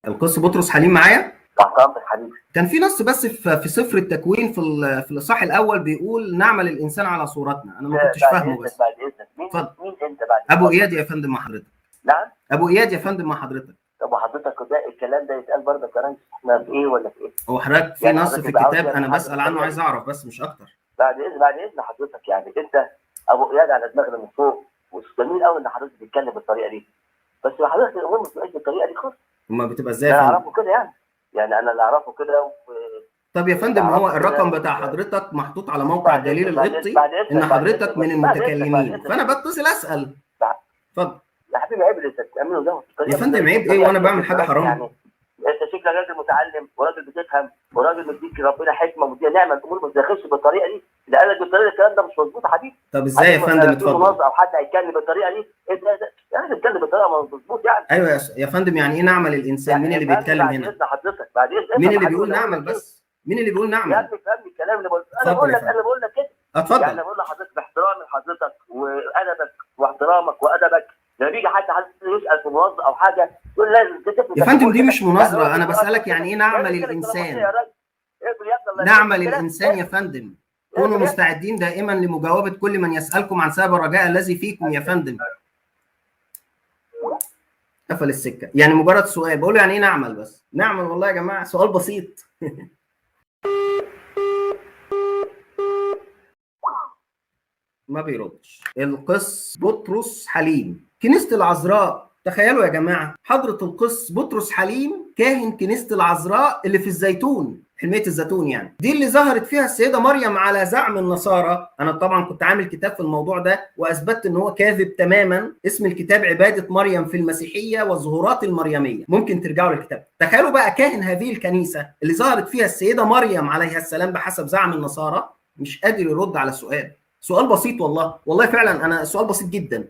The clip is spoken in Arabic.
القس بطرس حليم معايا؟ تحت امرك حبيبي. كان في نص بس في سفر التكوين في الاصحاح الاول بيقول نعمل الانسان على صورتنا، انا ما كنتش فاهمه بس. بعد اذنك مين انت بعد ابو اياد يا فندم مع حضرتك. نعم ابو اياد يا فندم مع حضرتك. طب وحضرتك ده الكلام ده يتقال برضه كمان احنا في ايه ولا في ايه؟ هو حضرتك في يعني نص حضرتك في يبقى عاوز الكتاب يعني انا بسال عنه، حضرتك عايز اعرف بس مش اكتر. بعد اذن حضرتك، يعني انت ابو اياد على دماغنا من فوق، وجميل قوي ان حضرتك تتكلم بالطريقه دي، بس حضرتك الامور ما بتبقاش بالطريقه دي خالص. امال بتبقى ازاي يا انا فندم؟ اعرفه كده يعني انا اللي اعرفه كده طب يا فندم هو الرقم بتاع حضرتك محطوط على موقع الدليل القبطي ان حضرتك من المتكلمين، فانا بتصل اسال. اتفضل يا حبيبي، عيب اللي بتعمله ده يا فندم. عيب ايه وانا بعمل حاجه حرام؟ يعني انت شكلك راجل متعلم وراجل بتفهم وراجل مديك ربنا حكمه ومديك نعمه، الامور ما تدخلش بالطريقه دي. ده قال لك بالطريقه الكلام ده مش مظبوط يا حبيبي. طب ازاي يا فندم؟ اتفضل. منظم او حد هيتكلم بالطريقه دي، انت يعني تتكلم بالطريقه مش مظبوط يعني. ايوه يا فندم، يعني ايه نعمل الانسان؟ يعني مين اللي بيتكلم هنا؟ بعد اذن حضرتك، بعد اذن مين اللي بيقول نعمل بس؟ مين اللي بيقول نعمل؟ يا ابني فهمني الكلام اللي بقول انا بقول لك كده. اتفضل. يعني بقول لحضرتك باحترامي لحضرتك وادبك واحترامك وادبك، لما بيجي حد يسال في موظف او حاجه تقول لازم تتفق يا فندم دي مش مناظره، انا بسالك يعني ايه نعمل الانسان؟ نعمل الانسان يا فندم. كونوا مستعدين دائما لمجاوبه كل من يسالكم عن سبب الرجاء الذي فيكم يا فندم. قفل السكه، يعني مجرد سؤال بقول يعني ايه نعمل بس؟ نعمل والله يا جماعه سؤال بسيط. ما بيردش. القس بطرس حليم، كنيسة العذراء. تخيلوا يا جماعة، حضرة القس بطرس حليم كاهن كنيسة العذراء اللي في الزيتون، حلمية الزيتون يعني، دي اللي ظهرت فيها السيدة مريم على زعم النصارى. أنا طبعا كنت عامل كتاب في الموضوع ده وأثبتت إن هو كاذب تماما. اسم الكتاب عبادة مريم في المسيحية والظهورات المريمية، ممكن ترجعوا للكتاب. تخيلوا بقى كاهن هذه الكنيسة اللي ظهرت فيها السيدة مريم عليها السلام بحسب زعم النصارى مش قادر يرد على سؤال بسيط. والله فعلا انا سؤال بسيط جدا.